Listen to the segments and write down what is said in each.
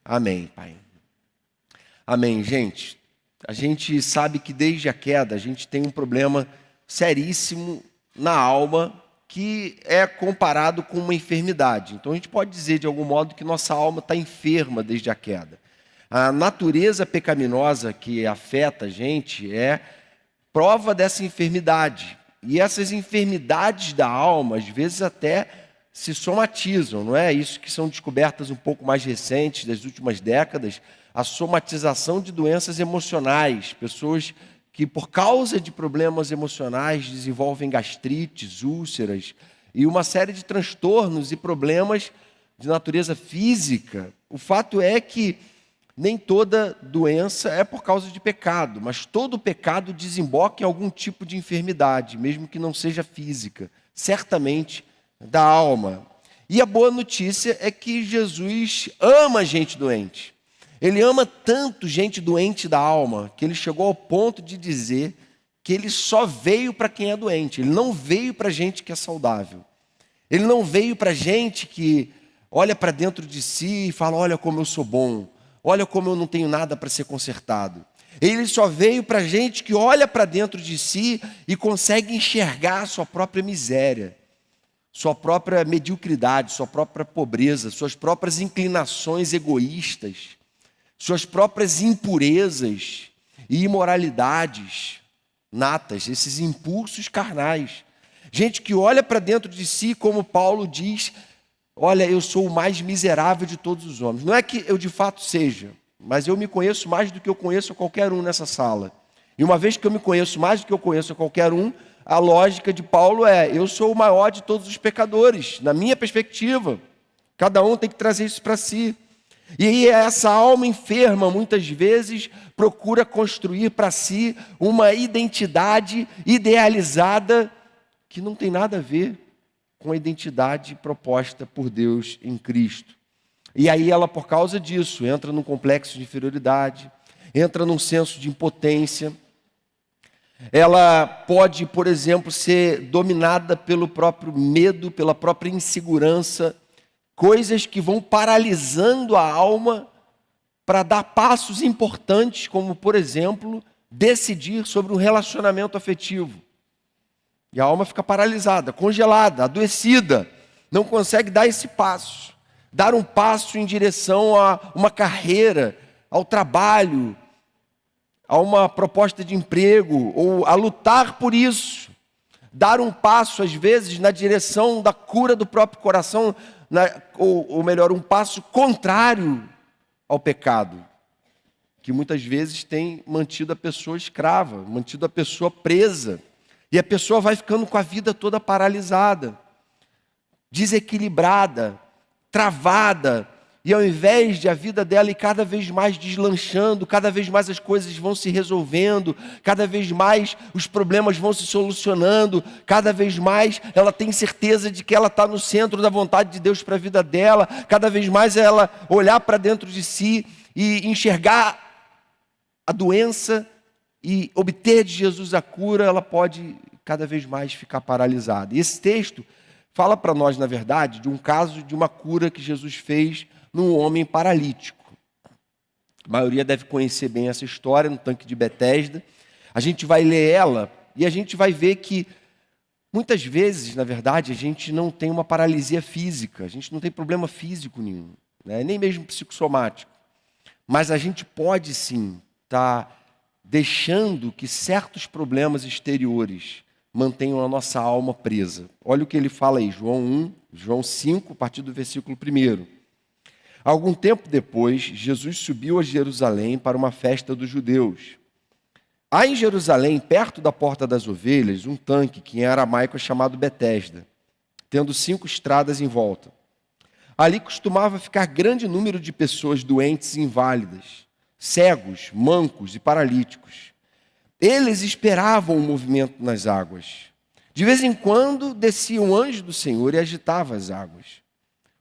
Amém, Pai. Amém, gente. A gente sabe que desde a queda a gente tem um problema seríssimo na alma que é comparado com uma enfermidade. Então a gente pode dizer de algum modo que nossa alma está enferma desde a queda. A natureza pecaminosa que afeta a gente é prova dessa enfermidade. E essas enfermidades da alma, às vezes até se somatizam, não é? Isso que são descobertas um pouco mais recentes, das últimas décadas, a somatização de doenças emocionais, pessoas que por causa de problemas emocionais desenvolvem gastrites, úlceras e uma série de transtornos e problemas de natureza física. O fato é que nem toda doença é por causa de pecado, mas todo pecado desemboca em algum tipo de enfermidade, mesmo que não seja física, certamente da alma. E a boa notícia é que Jesus ama gente doente. Ele ama tanto gente doente da alma, que ele chegou ao ponto de dizer que ele só veio para quem é doente. Ele não veio para gente que é saudável. Ele não veio para gente que olha para dentro de si e fala, olha como eu sou bom, olha como eu não tenho nada para ser consertado. Ele só veio para gente que olha para dentro de si e consegue enxergar a sua própria miséria, sua própria mediocridade, sua própria pobreza, suas próprias inclinações egoístas, suas próprias impurezas e imoralidades natas, esses impulsos carnais. Gente que olha para dentro de si, como Paulo diz, olha, eu sou o mais miserável de todos os homens. Não é que eu de fato seja, mas eu me conheço mais do que eu conheço a qualquer um nessa sala. E uma vez que eu me conheço mais do que eu conheço a qualquer um, a lógica de Paulo é, eu sou o maior de todos os pecadores, na minha perspectiva. Cada um tem que trazer isso para si. E aí essa alma enferma, muitas vezes, procura construir para si uma identidade idealizada que não tem nada a ver com a identidade proposta por Deus em Cristo. E aí ela, por causa disso, entra num complexo de inferioridade, entra num senso de impotência. Ela pode, por exemplo, ser dominada pelo próprio medo, pela própria insegurança, coisas que vão paralisando a alma para dar passos importantes, como, por exemplo, decidir sobre um relacionamento afetivo. E a alma fica paralisada, congelada, adoecida, não consegue dar esse passo, dar um passo em direção a uma carreira, ao trabalho, a uma proposta de emprego, ou a lutar por isso, dar um passo, às vezes, na direção da cura do próprio coração, ou melhor, um passo contrário ao pecado, que muitas vezes tem mantido a pessoa escrava, mantido a pessoa presa, e a pessoa vai ficando com a vida toda paralisada, desequilibrada, travada, e ao invés de a vida dela ir cada vez mais deslanchando, cada vez mais as coisas vão se resolvendo, cada vez mais os problemas vão se solucionando, cada vez mais ela tem certeza de que ela está no centro da vontade de Deus para a vida dela, cada vez mais ela olhar para dentro de si e enxergar a doença e obter de Jesus a cura, ela pode cada vez mais ficar paralisada. E esse texto fala para nós, na verdade, de um caso de uma cura que Jesus fez num homem paralítico. A maioria deve conhecer bem essa história, no tanque de Betesda. A gente vai ler ela e a gente vai ver que muitas vezes, na verdade, a gente não tem uma paralisia física, a gente não tem problema físico nenhum, né? Nem mesmo psicossomático. Mas a gente pode sim estar deixando que certos problemas exteriores mantenham a nossa alma presa. Olha o que ele fala aí, João 5, a partir do versículo 1. Algum tempo depois, Jesus subiu a Jerusalém para uma festa dos judeus. Há em Jerusalém, perto da Porta das Ovelhas, um tanque que em aramaico é chamado Betesda, tendo 5 estradas em volta. Ali costumava ficar grande número de pessoas doentes e inválidas, cegos, mancos e paralíticos. Eles esperavam o movimento nas águas. De vez em quando descia um anjo do Senhor e agitava as águas.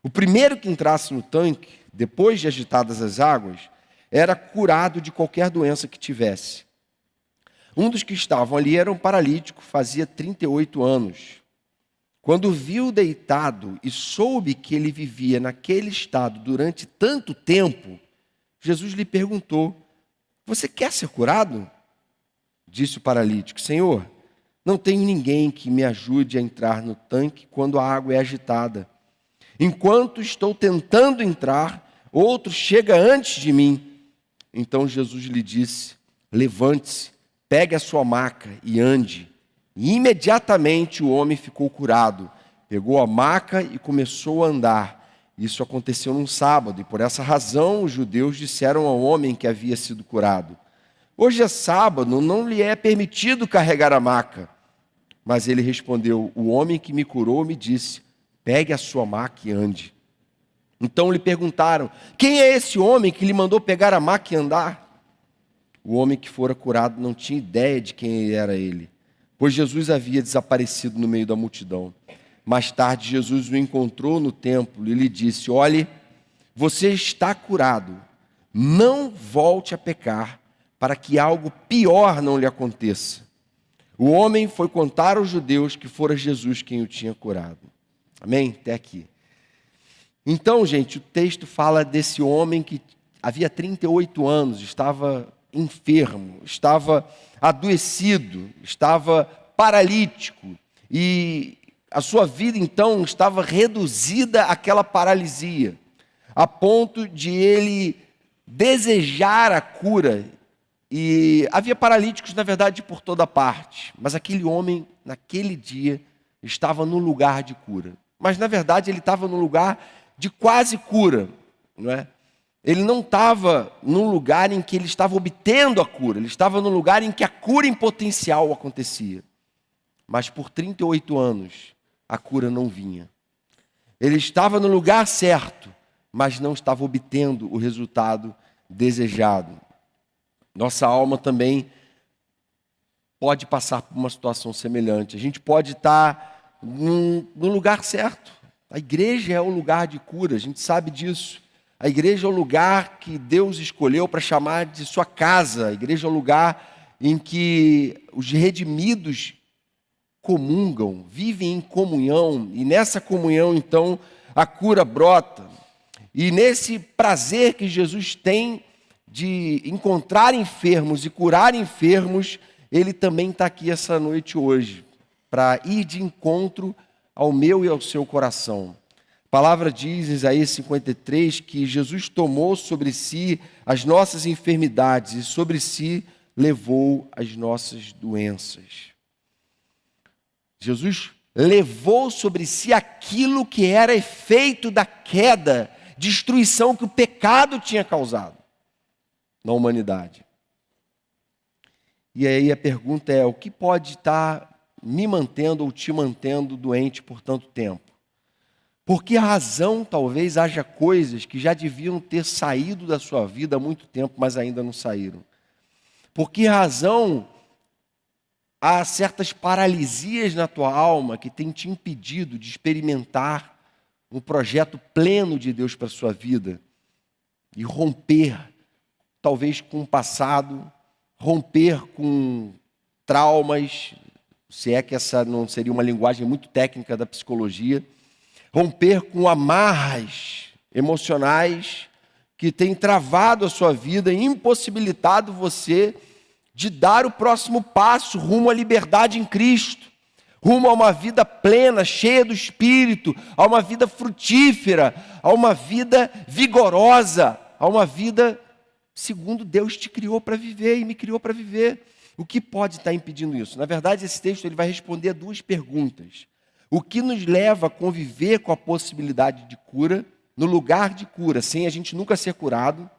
O primeiro que entrasse no tanque, depois de agitadas as águas, era curado de qualquer doença que tivesse. Um dos que estavam ali era um paralítico, fazia 38 anos. Quando viu deitado e soube que ele vivia naquele estado durante tanto tempo, Jesus lhe perguntou: você quer ser curado? Disse o paralítico: Senhor, não tenho ninguém que me ajude a entrar no tanque quando a água é agitada. Enquanto estou tentando entrar, outro chega antes de mim. Então Jesus lhe disse: levante-se, pegue a sua maca e ande. E imediatamente o homem ficou curado. Pegou a maca e começou a andar. Isso aconteceu num sábado, e por essa razão os judeus disseram ao homem que havia sido curado: hoje é sábado, não lhe é permitido carregar a maca. Mas ele respondeu: o homem que me curou me disse: pegue a sua maca e ande. Então lhe perguntaram: quem é esse homem que lhe mandou pegar a maca e andar? O homem que fora curado não tinha ideia de quem era ele, pois Jesus havia desaparecido no meio da multidão. Mais tarde, Jesus o encontrou no templo e lhe disse: olhe, você está curado, não volte a pecar, para que algo pior não lhe aconteça. O homem foi contar aos judeus que fora Jesus quem o tinha curado. Amém? Até aqui. Então, gente, o texto fala desse homem que havia 38 anos, estava enfermo, estava adoecido, estava paralítico, e a sua vida então estava reduzida àquela paralisia, a ponto de ele desejar a cura. E havia paralíticos, na verdade, por toda parte, mas aquele homem, naquele dia, estava no lugar de cura. Mas, na verdade, ele estava no lugar de quase cura, não é? Ele não estava num lugar em que ele estava obtendo a cura, ele estava no lugar em que a cura em potencial acontecia. Mas por 38 anos, a cura não vinha. Ele estava no lugar certo, mas não estava obtendo o resultado desejado. Nossa alma também pode passar por uma situação semelhante. A gente pode estar no lugar certo. A igreja é o lugar de cura, a gente sabe disso. A igreja é o lugar que Deus escolheu para chamar de sua casa. A igreja é o lugar em que os redimidos comungam, vivem em comunhão. E nessa comunhão, então, a cura brota. E nesse prazer que Jesus tem de encontrar enfermos e curar enfermos, Ele também está aqui essa noite hoje, para ir de encontro ao meu e ao seu coração. A palavra diz em Isaías 53 que Jesus tomou sobre si as nossas enfermidades e sobre si levou as nossas doenças. Jesus levou sobre si aquilo que era efeito da queda, destruição que o pecado tinha causado na humanidade. E aí a pergunta é: o que pode estar me mantendo ou te mantendo doente por tanto tempo? Por que razão talvez haja coisas que já deviam ter saído da sua vida há muito tempo, mas ainda não saíram? Por que razão há certas paralisias na tua alma que têm te impedido de experimentar um projeto pleno de Deus para a sua vida e romper, talvez, com o passado, romper com traumas, se é que essa não seria uma linguagem muito técnica da psicologia, romper com amarras emocionais que têm travado a sua vida e impossibilitado você de dar o próximo passo rumo à liberdade em Cristo, rumo a uma vida plena, cheia do Espírito, a uma vida frutífera, a uma vida vigorosa, a uma vida segundo Deus te criou para viver e me criou para viver. O que pode estar impedindo isso? Na verdade, esse texto ele vai responder a duas perguntas. O que nos leva a conviver com a possibilidade de cura, no lugar de cura, sem a gente nunca ser curado?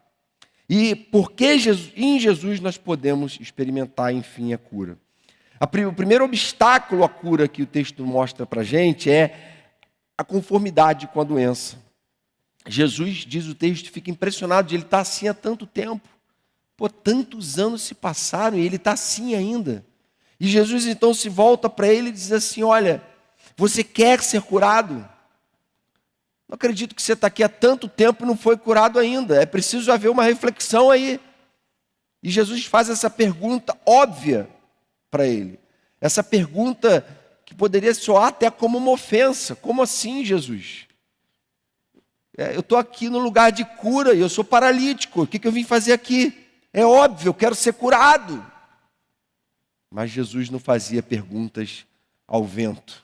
E por que em Jesus nós podemos experimentar, enfim, a cura? O primeiro obstáculo à cura que o texto mostra para a gente é a conformidade com a doença. Jesus, diz o texto, fica impressionado de ele estar assim há tanto tempo. Tantos anos se passaram e ele está assim ainda. E Jesus então se volta para ele e diz assim: olha, você quer ser curado? Não acredito que você está aqui há tanto tempo e não foi curado ainda. É preciso haver uma reflexão aí. E Jesus faz essa pergunta óbvia para ele. Essa pergunta que poderia soar até como uma ofensa. Como assim, Jesus? Eu estou aqui no lugar de cura e eu sou paralítico. O que eu vim fazer aqui? É óbvio, eu quero ser curado. Mas Jesus não fazia perguntas ao vento.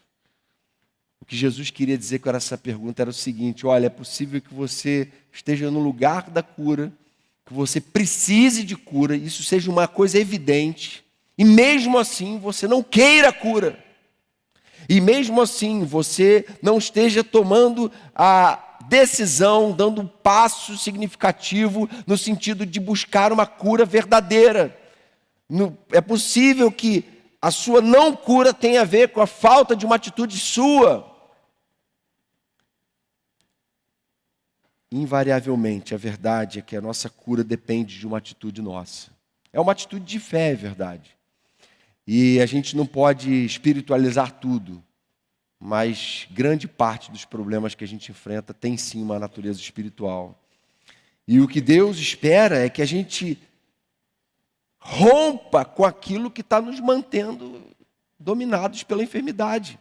O que Jesus queria dizer com essa pergunta era o seguinte: olha, é possível que você esteja no lugar da cura, que você precise de cura, isso seja uma coisa evidente, e mesmo assim você não queira a cura. E mesmo assim você não esteja tomando a decisão, dando um passo significativo no sentido de buscar uma cura verdadeira. É possível que a sua não cura tenha a ver com a falta de uma atitude sua. Invariavelmente, a verdade é que a nossa cura depende de uma atitude nossa. É uma atitude de fé, é verdade. E a gente não pode espiritualizar tudo, mas grande parte dos problemas que a gente enfrenta tem sim uma natureza espiritual. E o que Deus espera é que a gente rompa com aquilo que está nos mantendo dominados pela enfermidade.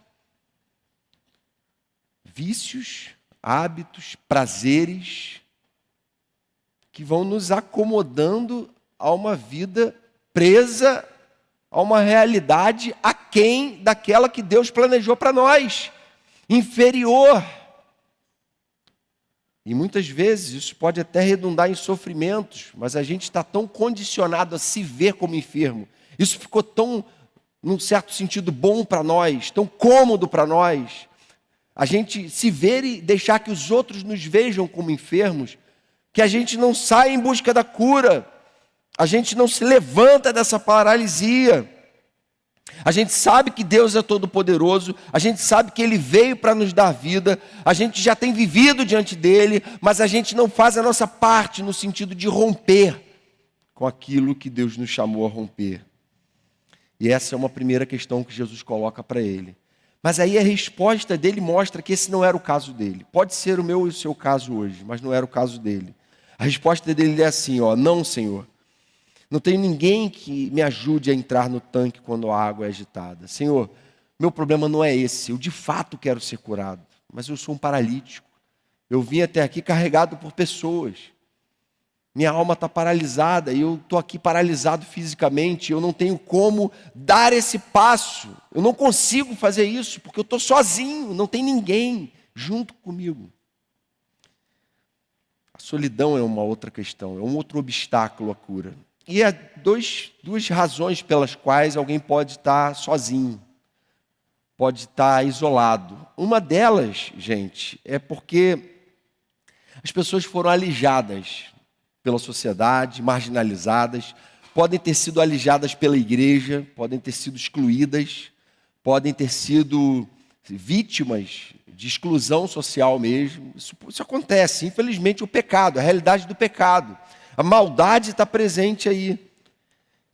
Vícios, hábitos, prazeres que vão nos acomodando a uma vida presa a uma realidade aquém daquela que Deus planejou para nós, inferior. E muitas vezes isso pode até redundar em sofrimentos, mas a gente está tão condicionado a se ver como enfermo. Isso ficou tão, num certo sentido, bom para nós, tão cômodo para nós. A gente se ver e deixar que os outros nos vejam como enfermos, que a gente não sai em busca da cura, a gente não se levanta dessa paralisia. A gente sabe que Deus é todo-poderoso, a gente sabe que Ele veio para nos dar vida, a gente já tem vivido diante dEle, mas a gente não faz a nossa parte no sentido de romper com aquilo que Deus nos chamou a romper. E essa é uma primeira questão que Jesus coloca para ele. Mas aí a resposta dele mostra que esse não era o caso dele. Pode ser o meu e o seu caso hoje, mas não era o caso dele. A resposta dele é assim, não, Senhor. Não tem ninguém que me ajude a entrar no tanque quando a água é agitada. Senhor, meu problema não é esse. Eu de fato quero ser curado, mas eu sou um paralítico. Eu vim até aqui carregado por pessoas. Minha alma está paralisada e eu estou aqui paralisado fisicamente. Eu não tenho como dar esse passo. Eu não consigo fazer isso porque eu estou sozinho. Não tem ninguém junto comigo. A solidão é uma outra questão, é um outro obstáculo à cura. E há duas razões pelas quais alguém pode estar sozinho, pode estar isolado. Uma delas, gente, é porque as pessoas foram alijadas pela sociedade, marginalizadas, podem ter sido alijadas pela igreja, podem ter sido excluídas, podem ter sido vítimas de exclusão social mesmo. Isso acontece, infelizmente, o pecado, a realidade do pecado. A maldade está presente aí.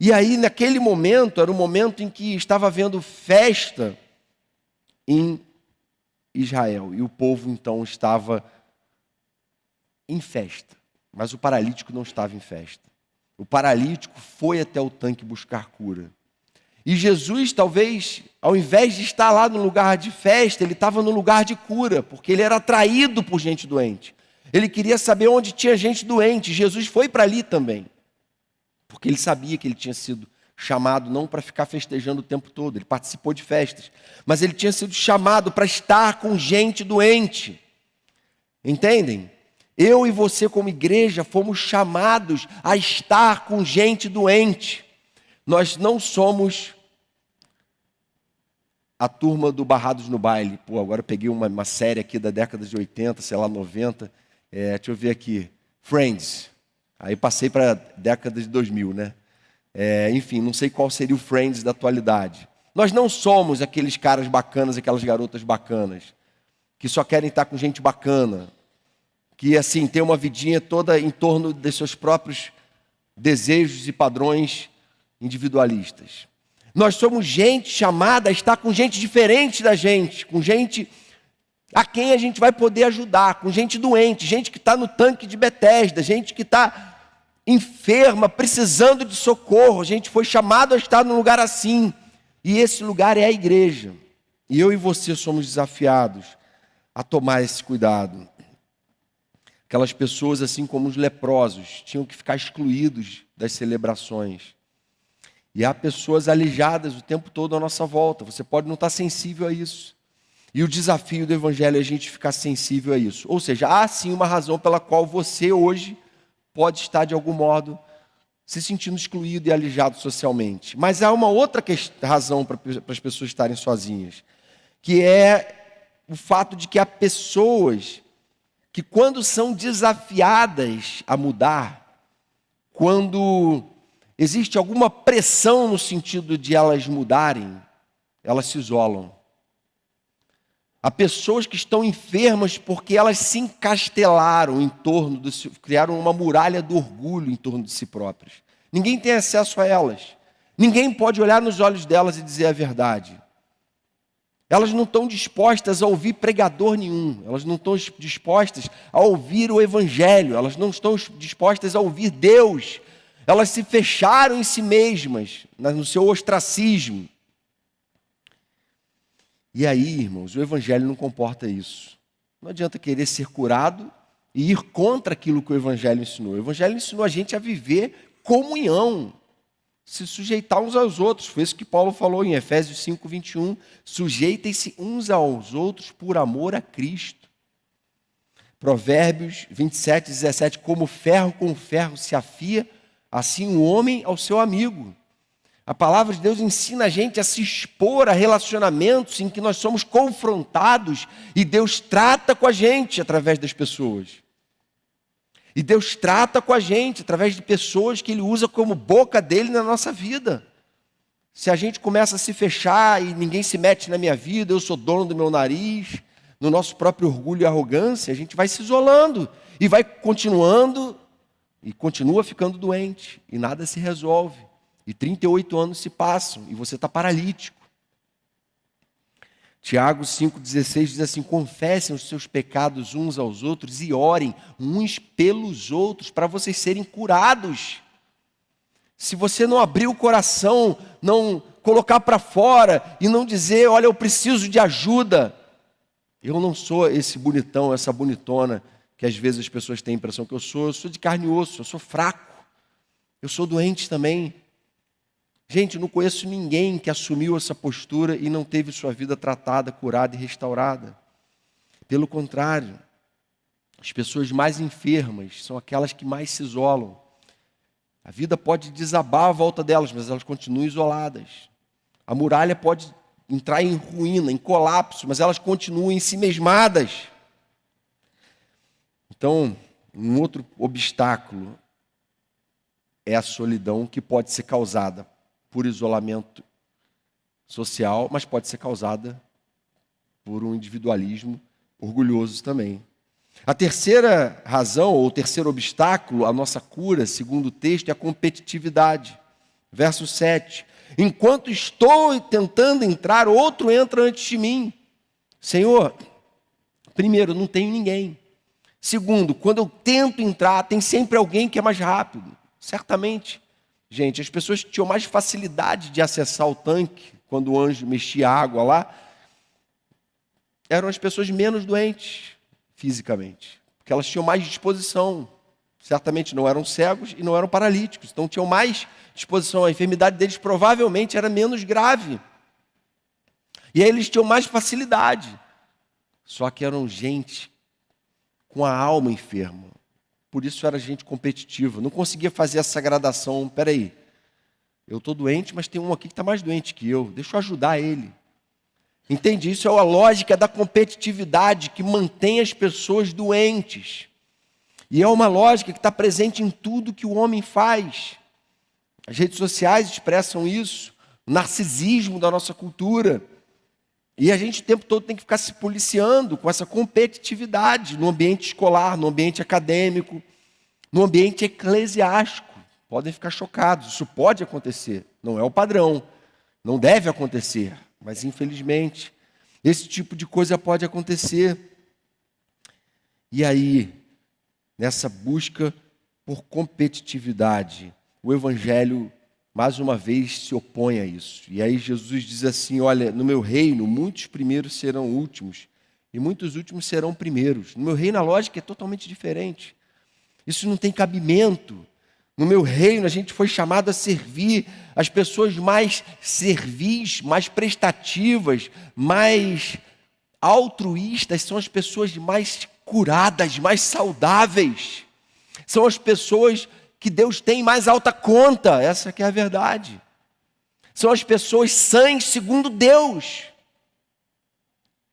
E aí, naquele momento, era um momento em que estava havendo festa em Israel. E o povo, então, estava em festa. Mas o paralítico não estava em festa. O paralítico foi até o tanque buscar cura. E Jesus, talvez, ao invés de estar lá no lugar de festa, ele estava no lugar de cura, porque ele era atraído por gente doente. Ele queria saber onde tinha gente doente. Jesus foi para ali também, porque ele sabia que ele tinha sido chamado não para ficar festejando o tempo todo. Ele participou de festas, mas ele tinha sido chamado para estar com gente doente. Entendem? Eu e você como igreja fomos chamados a estar com gente doente. Nós não somos a turma do Barrados no Baile. Agora eu peguei uma série aqui da década de 80, sei lá, 90. Deixa eu ver aqui. Friends. Aí passei para a década de 2000, né? Enfim, não sei qual seria o Friends da atualidade. Nós não somos aqueles caras bacanas, aquelas garotas bacanas, que só querem estar com gente bacana, que assim, tem uma vidinha toda em torno de seus próprios desejos e padrões individualistas. Nós somos gente chamada a estar com gente diferente da gente, com gente a quem a gente vai poder ajudar, com gente doente, gente que está no tanque de Betesda, gente que está enferma, precisando de socorro. A gente foi chamado a estar num lugar assim, e esse lugar é a igreja. E eu e você somos desafiados a tomar esse cuidado. Aquelas pessoas, assim como os leprosos, tinham que ficar excluídos das celebrações. E há pessoas aleijadas o tempo todo à nossa volta. Você pode não estar sensível a isso. E o desafio do Evangelho é a gente ficar sensível a isso. Ou seja, há sim uma razão pela qual você hoje pode estar, de algum modo, se sentindo excluído e alijado socialmente. Mas há uma outra razão para as pessoas estarem sozinhas, que é o fato de que há pessoas que, quando são desafiadas a mudar, quando existe alguma pressão no sentido de elas mudarem, elas se isolam. Há pessoas que estão enfermas porque elas se encastelaram em torno criaram uma muralha do orgulho em torno de si próprias. Ninguém tem acesso a elas. Ninguém pode olhar nos olhos delas e dizer a verdade. Elas não estão dispostas a ouvir pregador nenhum. Elas não estão dispostas a ouvir o Evangelho. Elas não estão dispostas a ouvir Deus. Elas se fecharam em si mesmas, no seu ostracismo. E aí, irmãos, o Evangelho não comporta isso. Não adianta querer ser curado e ir contra aquilo que o Evangelho ensinou. O Evangelho ensinou a gente a viver comunhão, se sujeitar uns aos outros. Foi isso que Paulo falou em Efésios 5, 21. Sujeitem-se uns aos outros por amor a Cristo. Provérbios 27, 17. Como ferro com ferro se afia, assim o homem ao seu amigo. A palavra de Deus ensina a gente a se expor a relacionamentos em que nós somos confrontados e Deus trata com a gente através das pessoas. E Deus trata com a gente através de pessoas que Ele usa como boca dele na nossa vida. Se a gente começa a se fechar e ninguém se mete na minha vida, eu sou dono do meu nariz, no nosso próprio orgulho e arrogância, a gente vai se isolando e vai continuando e continua ficando doente e nada se resolve. E 38 anos se passam e você está paralítico. Tiago 5,16 diz assim: confessem os seus pecados uns aos outros e orem uns pelos outros para vocês serem curados. Se você não abrir o coração, não colocar para fora e não dizer, olha, eu preciso de ajuda. Eu não sou esse bonitão, essa bonitona que às vezes as pessoas têm a impressão que eu sou de carne e osso, eu sou fraco, eu sou doente também. Gente, eu não conheço ninguém que assumiu essa postura e não teve sua vida tratada, curada e restaurada. Pelo contrário, as pessoas mais enfermas são aquelas que mais se isolam. A vida pode desabar à volta delas, mas elas continuam isoladas. A muralha pode entrar em ruína, em colapso, mas elas continuam ensimesmadas. Então, um outro obstáculo é a solidão que pode ser causada por isolamento social, mas pode ser causada por um individualismo orgulhoso também. A terceira razão, ou o terceiro obstáculo à nossa cura, segundo o texto, é a competitividade. Verso 7. Enquanto estou tentando entrar, outro entra antes de mim. Senhor, primeiro, não tenho ninguém. Segundo, quando eu tento entrar, tem sempre alguém que é mais rápido. Certamente. Gente, as pessoas que tinham mais facilidade de acessar o tanque, quando o anjo mexia a água lá, eram as pessoas menos doentes fisicamente, porque elas tinham mais disposição. Certamente não eram cegos e não eram paralíticos, então tinham mais disposição. A enfermidade deles provavelmente era menos grave. E aí eles tinham mais facilidade. Só que eram gente com a alma enferma. Por isso era gente competitiva. Não conseguia fazer essa gradação. Espera aí, eu estou doente, mas tem um aqui que está mais doente que eu. Deixa eu ajudar ele. Entende? Isso é a lógica da competitividade que mantém as pessoas doentes. E é uma lógica que está presente em tudo que o homem faz. As redes sociais expressam isso. O narcisismo da nossa cultura. E a gente o tempo todo tem que ficar se policiando com essa competitividade no ambiente escolar, no ambiente acadêmico, no ambiente eclesiástico. Podem ficar chocados, isso pode acontecer, não é o padrão, não deve acontecer, mas infelizmente esse tipo de coisa pode acontecer. E aí, nessa busca por competitividade, o Evangelho mais uma vez se opõe a isso. E aí Jesus diz assim, olha, no meu reino, muitos primeiros serão últimos, e muitos últimos serão primeiros. No meu reino, a lógica é totalmente diferente. Isso não tem cabimento. No meu reino, a gente foi chamado a servir as pessoas mais servis, mais prestativas, mais altruístas, são as pessoas mais curadas, mais saudáveis. São as pessoas que Deus tem mais alta conta, essa que é a verdade. São as pessoas sãs segundo Deus.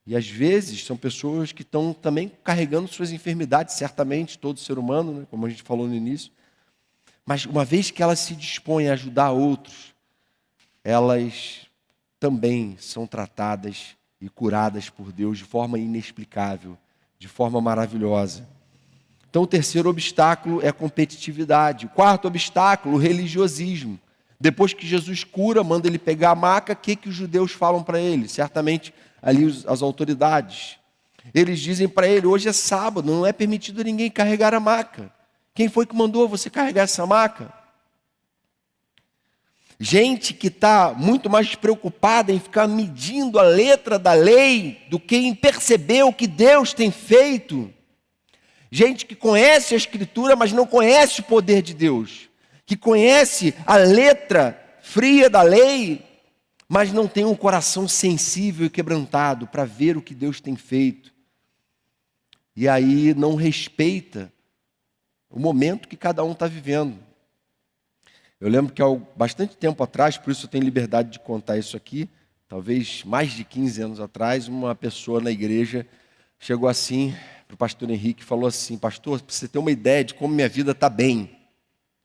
E às vezes são pessoas que estão também carregando suas enfermidades, certamente, todo ser humano, né, como a gente falou no início. Mas uma vez que elas se dispõem a ajudar outros, elas também são tratadas e curadas por Deus de forma inexplicável, de forma maravilhosa. Então, o terceiro obstáculo é a competitividade. O quarto obstáculo, o religiosismo. Depois que Jesus cura, manda ele pegar a maca, o que os judeus falam para ele? Certamente, ali as autoridades. Eles dizem para ele, hoje é sábado, não é permitido ninguém carregar a maca. Quem foi que mandou você carregar essa maca? Gente que está muito mais preocupada em ficar medindo a letra da lei do que em perceber o que Deus tem feito. Gente que conhece a Escritura, mas não conhece o poder de Deus. Que conhece a letra fria da lei, mas não tem um coração sensível e quebrantado para ver o que Deus tem feito. E aí não respeita o momento que cada um está vivendo. Eu lembro que há bastante tempo atrás, por isso eu tenho liberdade de contar isso aqui, talvez mais de 15 anos atrás, uma pessoa na igreja chegou assim para o pastor Henrique e falou assim, pastor, para você ter uma ideia de como minha vida está bem,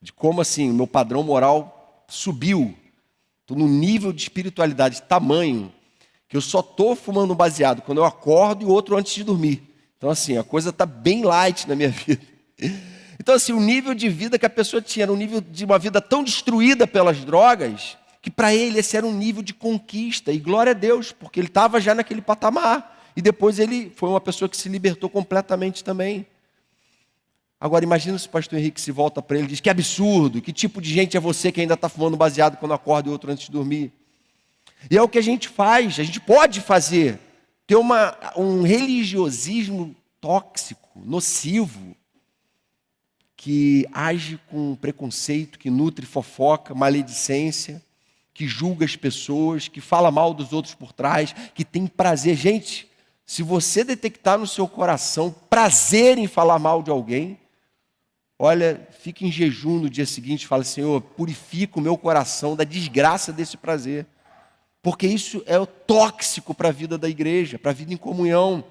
de como assim, meu padrão moral subiu, estou num nível de espiritualidade tamanho, que eu só estou fumando baseado quando eu acordo e o outro antes de dormir. Então assim, a coisa está bem light na minha vida. Então assim, o nível de vida que a pessoa tinha era um nível de uma vida tão destruída pelas drogas, que para ele esse era um nível de conquista, e glória a Deus, porque ele estava já naquele patamar. E depois ele foi uma pessoa que se libertou completamente também. Agora imagina se o pastor Henrique se volta para ele e diz, que absurdo, que tipo de gente é você que ainda está fumando baseado quando acorda e outro antes de dormir? E é o que a gente faz, a gente pode fazer, ter um religiosismo tóxico, nocivo, que age com preconceito, que nutre fofoca, maledicência, que julga as pessoas, que fala mal dos outros por trás, que tem prazer. Gente, se você detectar no seu coração prazer em falar mal de alguém, olha, fique em jejum no dia seguinte e fala, Senhor, purifica o meu coração da desgraça desse prazer. Porque isso é o tóxico para a vida da igreja, para a vida em comunhão.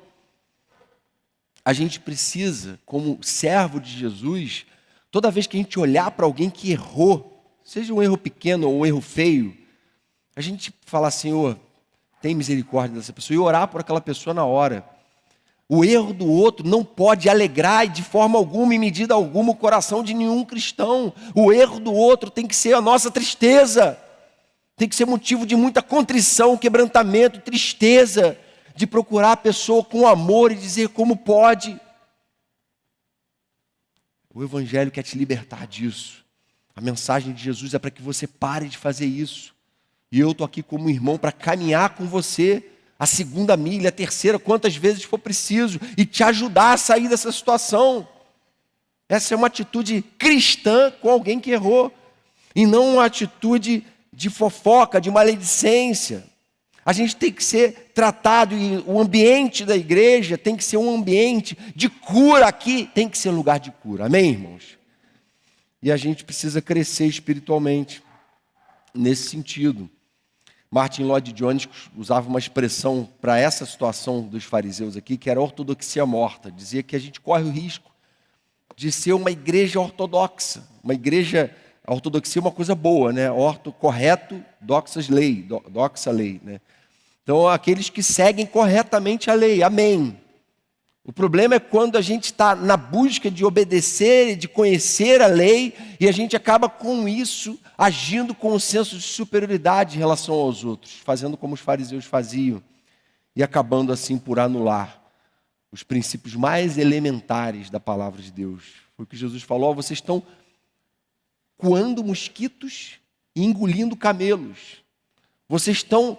A gente precisa, como servo de Jesus, toda vez que a gente olhar para alguém que errou, seja um erro pequeno ou um erro feio, a gente falar, Senhor, tem misericórdia dessa pessoa e orar por aquela pessoa na hora. O erro do outro não pode alegrar de forma alguma, em medida alguma, o coração de nenhum cristão. O erro do outro tem que ser a nossa tristeza. Tem que ser motivo de muita contrição, quebrantamento, tristeza, de procurar a pessoa com amor e dizer como pode. O Evangelho quer te libertar disso. A mensagem de Jesus é para que você pare de fazer isso. E eu estou aqui como irmão para caminhar com você a segunda milha, a terceira, quantas vezes for preciso, e te ajudar a sair dessa situação. Essa é uma atitude cristã com alguém que errou, e não uma atitude de fofoca, de maledicência. A gente tem que ser tratado, e o ambiente da igreja tem que ser um ambiente de cura. Aqui tem que ser lugar de cura, amém, irmãos? E a gente precisa crescer espiritualmente nesse sentido. Martin Lloyd Jones usava uma expressão para essa situação dos fariseus aqui, que era ortodoxia morta. Dizia que a gente corre o risco de ser uma igreja ortodoxa. Uma igreja, a ortodoxia é uma coisa boa, né? Orto, correto, doxas, lei, doxa, lei, né? Então, aqueles que seguem corretamente a lei, amém. O problema é quando a gente está na busca de obedecer e de conhecer a lei, e a gente acaba com isso agindo com um senso de superioridade em relação aos outros, fazendo como os fariseus faziam, e acabando assim por anular os princípios mais elementares da palavra de Deus. Foi o que Jesus falou, vocês estão coando mosquitos e engolindo camelos. Vocês estão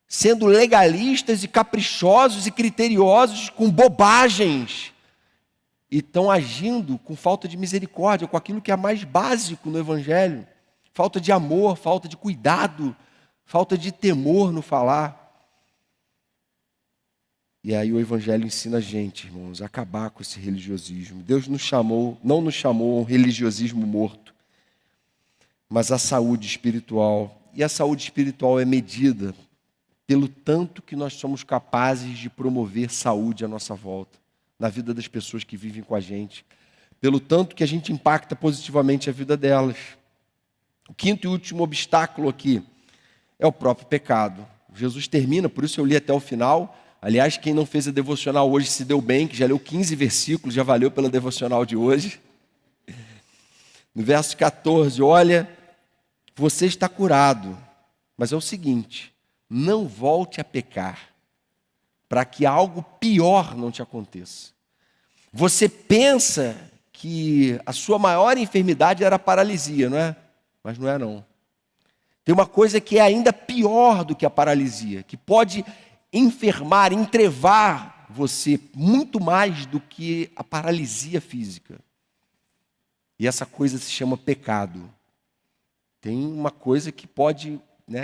sendo legalistas e caprichosos e criteriosos com bobagens. E estão agindo com falta de misericórdia, com aquilo que é mais básico no Evangelho. Falta de amor, falta de cuidado, falta de temor no falar. E aí o Evangelho ensina a gente, irmãos, a acabar com esse religiosismo. Deus não nos chamou a um religiosismo morto, mas a saúde espiritual. E a saúde espiritual é medida pelo tanto que nós somos capazes de promover saúde à nossa volta, na vida das pessoas que vivem com a gente, pelo tanto que a gente impacta positivamente a vida delas. O quinto e último obstáculo aqui é o próprio pecado. Jesus termina, por isso eu li até o final. Aliás, quem não fez a devocional hoje se deu bem, que já leu 15 versículos, já valeu pela devocional de hoje. No verso 14, olha, você está curado, mas é o seguinte, não volte a pecar, para que algo pior não te aconteça. Você pensa que a sua maior enfermidade era a paralisia, não é? Mas não é não. Tem uma coisa que é ainda pior do que a paralisia, que pode enfermar, entrevar você muito mais do que a paralisia física. E essa coisa se chama pecado. Tem uma coisa que pode,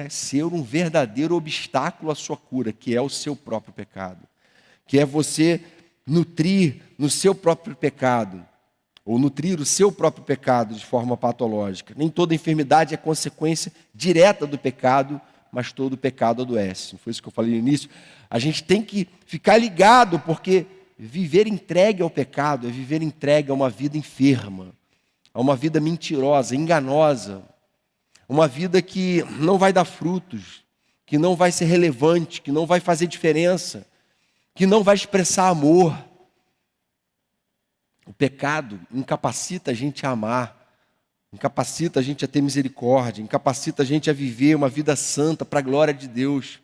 ser um verdadeiro obstáculo à sua cura, que é o seu próprio pecado. Que é você nutrir no seu próprio pecado, ou nutrir o seu próprio pecado de forma patológica. Nem toda enfermidade é consequência direta do pecado, mas todo pecado adoece. Não foi isso que eu falei no início? A gente tem que ficar ligado, porque viver entregue ao pecado é viver entregue a uma vida enferma, a uma vida mentirosa, enganosa, uma vida que não vai dar frutos, que não vai ser relevante, que não vai fazer diferença, que não vai expressar amor. O pecado incapacita a gente a amar, incapacita a gente a ter misericórdia, incapacita a gente a viver uma vida santa para a glória de Deus.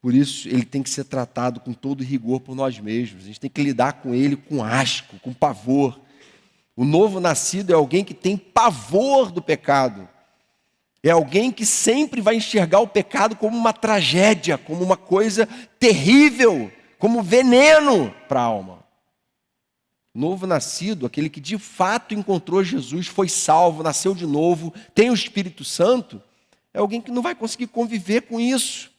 Por isso, ele tem que ser tratado com todo rigor por nós mesmos. A gente tem que lidar com ele com asco, com pavor. O novo nascido é alguém que tem pavor do pecado. É alguém que sempre vai enxergar o pecado como uma tragédia, como uma coisa terrível, como veneno para a alma. Novo nascido, aquele que de fato encontrou Jesus, foi salvo, nasceu de novo, tem o Espírito Santo, é alguém que não vai conseguir conviver com isso.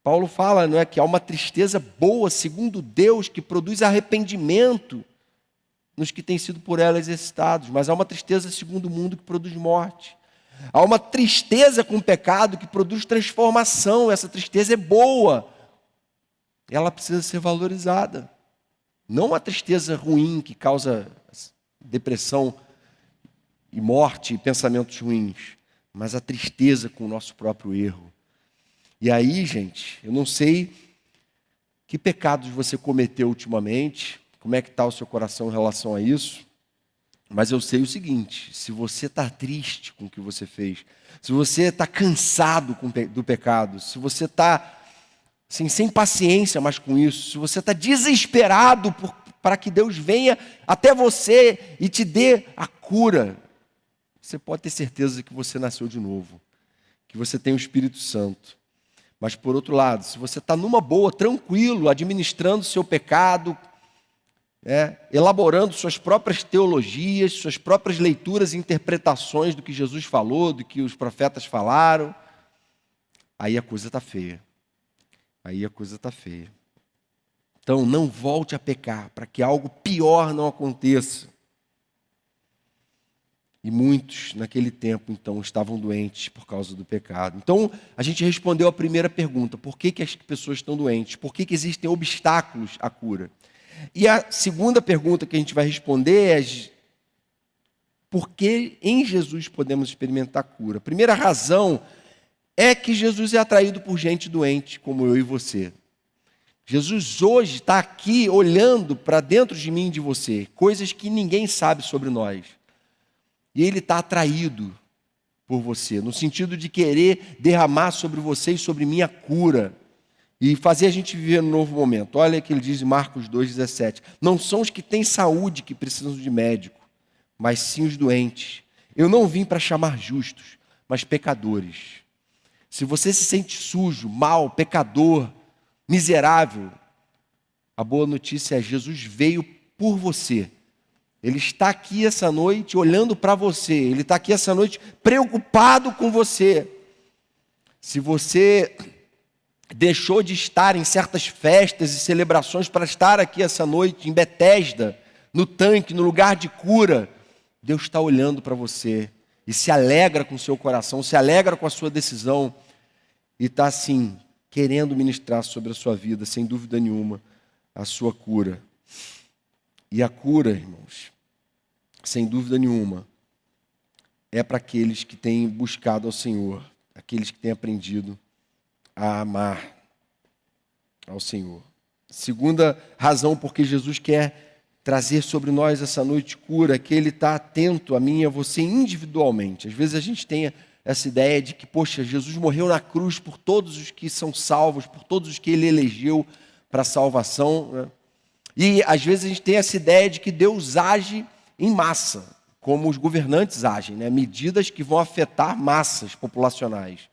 Paulo fala, não é, que há uma tristeza boa, segundo Deus, que produz arrependimento nos que têm sido por ela exercitados, mas há uma tristeza segundo o mundo que produz morte. Há uma tristeza com o pecado que produz transformação, essa tristeza é boa, ela precisa ser valorizada. Não uma tristeza ruim que causa depressão e morte e pensamentos ruins, mas a tristeza com o nosso próprio erro. E aí, gente, eu não sei que pecados você cometeu ultimamente, como é que está o seu coração em relação a isso, mas eu sei o seguinte, se você está triste com o que você fez, se você está cansado do pecado, se você está assim, sem paciência mais com isso, se você está desesperado para que Deus venha até você e te dê a cura, você pode ter certeza que você nasceu de novo, que você tem o Espírito Santo. Mas por outro lado, se você está numa boa, tranquilo, administrando o seu pecado, elaborando suas próprias teologias, suas próprias leituras e interpretações do que Jesus falou, do que os profetas falaram, aí a coisa está feia. Aí a coisa está feia. Então, não volte a pecar, para que algo pior não aconteça. E muitos, naquele tempo, então, estavam doentes por causa do pecado. Então, a gente respondeu a primeira pergunta, por que as pessoas estão doentes? Por que existem obstáculos à cura? E a segunda pergunta que a gente vai responder é, por que em Jesus podemos experimentar cura? A primeira razão é que Jesus é atraído por gente doente, como eu e você. Jesus hoje está aqui olhando para dentro de mim e de você, coisas que ninguém sabe sobre nós. E Ele está atraído por você, no sentido de querer derramar sobre você e sobre mim a cura. E fazer a gente viver um novo momento. Olha o que ele diz em Marcos 2,17. Não são os que têm saúde que precisam de médico, mas sim os doentes. Eu não vim para chamar justos, mas pecadores. Se você se sente sujo, mal, pecador, miserável, a boa notícia é: Jesus veio por você. Ele está aqui essa noite olhando para você. Ele está aqui essa noite preocupado com você. Se você deixou de estar em certas festas e celebrações para estar aqui essa noite em Betesda, no tanque, no lugar de cura, Deus está olhando para você e se alegra com o seu coração, se alegra com a sua decisão e está assim, querendo ministrar sobre a sua vida, sem dúvida nenhuma, a sua cura. E a cura, irmãos, sem dúvida nenhuma, é para aqueles que têm buscado ao Senhor, aqueles que têm aprendido a amar ao Senhor. Segunda razão porque Jesus quer trazer sobre nós essa noite cura, é que Ele está atento a mim e a você individualmente. Às vezes a gente tem essa ideia de que, poxa, Jesus morreu na cruz por todos os que são salvos, por todos os que Ele elegeu para a salvação, né? E às vezes a gente tem essa ideia de que Deus age em massa, como os governantes agem, né? Medidas que vão afetar massas populacionais.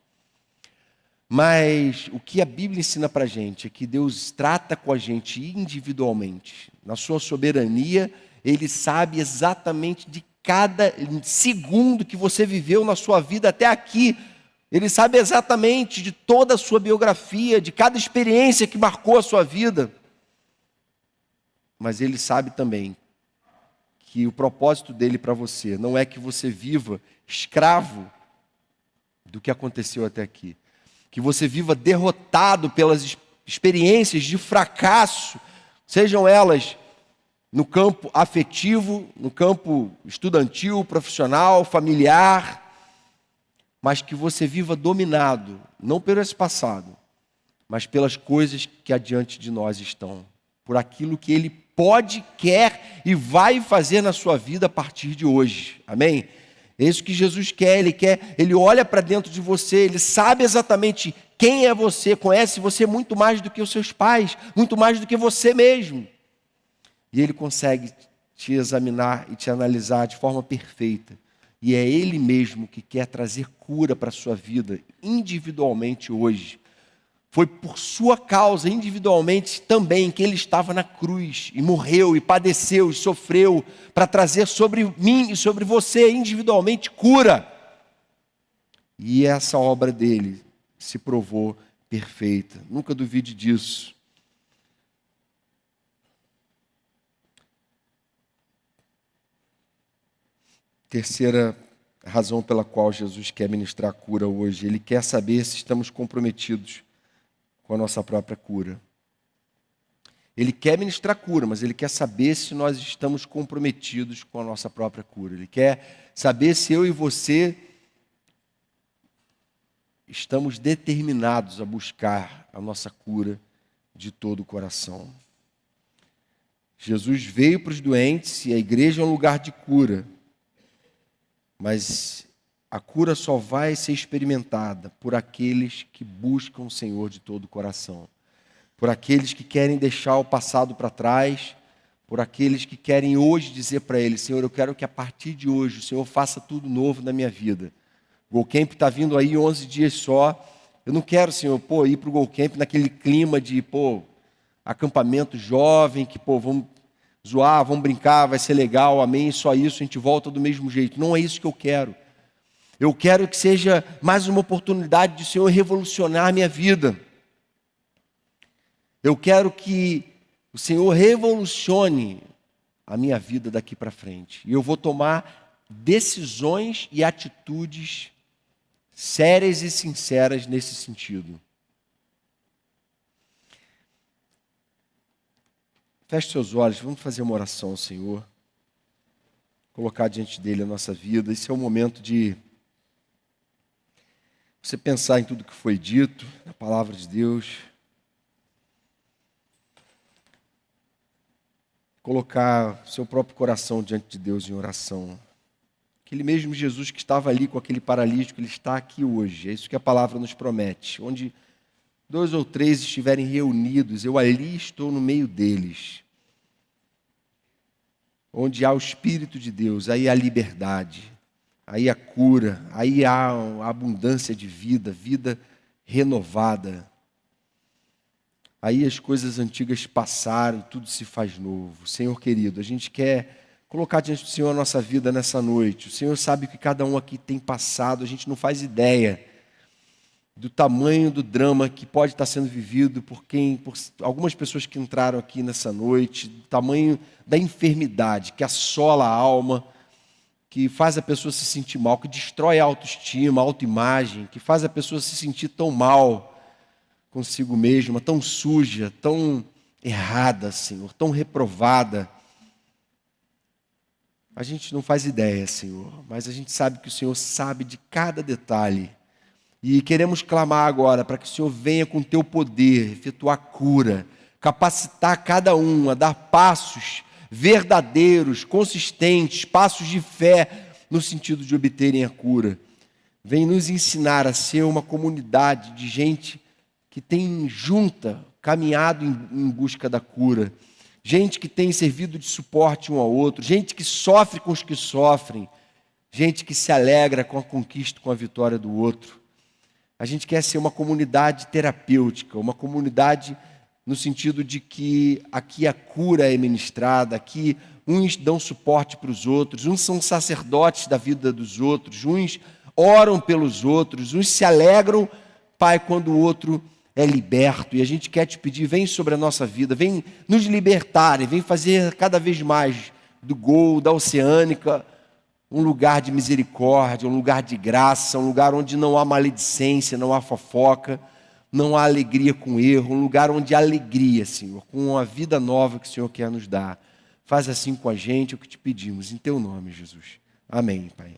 Mas o que a Bíblia ensina para a gente é que Deus trata com a gente individualmente. Na sua soberania, Ele sabe exatamente de cada segundo que você viveu na sua vida até aqui. Ele sabe exatamente de toda a sua biografia, de cada experiência que marcou a sua vida. Mas Ele sabe também que o propósito dele para você não é que você viva escravo do que aconteceu até aqui. Que você viva derrotado pelas experiências de fracasso, sejam elas no campo afetivo, no campo estudantil, profissional, familiar, mas que você viva dominado, não pelo esse passado, mas pelas coisas que adiante de nós estão, por aquilo que Ele pode, quer e vai fazer na sua vida a partir de hoje. Amém? É isso que Jesus quer, Ele olha para dentro de você, Ele sabe exatamente quem é você, conhece você muito mais do que os seus pais, muito mais do que você mesmo. E Ele consegue te examinar e te analisar de forma perfeita. E é Ele mesmo que quer trazer cura para a sua vida, individualmente hoje. Foi por sua causa, individualmente também, que Ele estava na cruz e morreu e padeceu e sofreu para trazer sobre mim e sobre você individualmente cura. E essa obra dele se provou perfeita. Nunca duvide disso. Terceira razão pela qual Jesus quer ministrar cura hoje. Ele quer saber se estamos comprometidos com a nossa própria cura. Ele quer ministrar cura, mas Ele quer saber se nós estamos comprometidos com a nossa própria cura. Ele quer saber se eu e você estamos determinados a buscar a nossa cura de todo o coração. Jesus veio para os doentes e a igreja é um lugar de cura, mas a cura só vai ser experimentada por aqueles que buscam o Senhor de todo o coração. Por aqueles que querem deixar o passado para trás, por aqueles que querem hoje dizer para Ele: Senhor, eu quero que a partir de hoje o Senhor faça tudo novo na minha vida. O GoCamp está vindo aí 11 dias só. Eu não quero, Senhor, ir para o GoCamp naquele clima de, acampamento jovem, que, vamos zoar, vamos brincar, vai ser legal, amém, só isso, a gente volta do mesmo jeito. Não é isso que eu quero. Eu quero que seja mais uma oportunidade de o Senhor revolucionar a minha vida. Eu quero que o Senhor revolucione a minha vida daqui para frente. E eu vou tomar decisões e atitudes sérias e sinceras nesse sentido. Feche seus olhos, vamos fazer uma oração ao Senhor. Colocar diante dele a nossa vida. Esse é o momento de você pensar em tudo que foi dito, na palavra de Deus. Colocar seu próprio coração diante de Deus em oração. Aquele mesmo Jesus que estava ali com aquele paralítico, Ele está aqui hoje. É isso que a palavra nos promete. Onde 2 ou 3 estiverem reunidos, eu ali estou no meio deles. Onde há o Espírito de Deus, aí há liberdade. aí a cura, aí há a abundância de vida, vida renovada. Aí as coisas antigas passaram, tudo se faz novo. Senhor querido, a gente quer colocar diante do Senhor a nossa vida nessa noite. O Senhor sabe o que cada um aqui tem passado, a gente não faz ideia do tamanho do drama que pode estar sendo vivido por algumas pessoas que entraram aqui nessa noite, do tamanho da enfermidade que assola a alma, que faz a pessoa se sentir mal, que destrói a autoestima, a autoimagem, que faz a pessoa se sentir tão mal consigo mesma, tão suja, tão errada, Senhor, tão reprovada. A gente não faz ideia, Senhor, mas a gente sabe que o Senhor sabe de cada detalhe. E queremos clamar agora para que o Senhor venha com o teu poder, efetuar cura, capacitar cada um a dar passos verdadeiros, consistentes, passos de fé no sentido de obterem a cura. Vem nos ensinar a ser uma comunidade de gente que tem junta, caminhado em busca da cura. Gente que tem servido de suporte um ao outro, gente que sofre com os que sofrem, gente que se alegra com a conquista, com a vitória do outro. A gente quer ser uma comunidade terapêutica, uma comunidade no sentido de que aqui a cura é ministrada, aqui uns dão suporte para os outros, uns são sacerdotes da vida dos outros, uns oram pelos outros, uns se alegram, Pai, quando o outro é liberto. E a gente quer te pedir, vem sobre a nossa vida, vem nos libertar e vem fazer cada vez mais do Gol, da Oceânica, um lugar de misericórdia, um lugar de graça, um lugar onde não há maledicência, não há fofoca, não há alegria com erro, um lugar onde há alegria, Senhor, com a vida nova que o Senhor quer nos dar. Faz assim com a gente o que te pedimos, em teu nome, Jesus. Amém, Pai.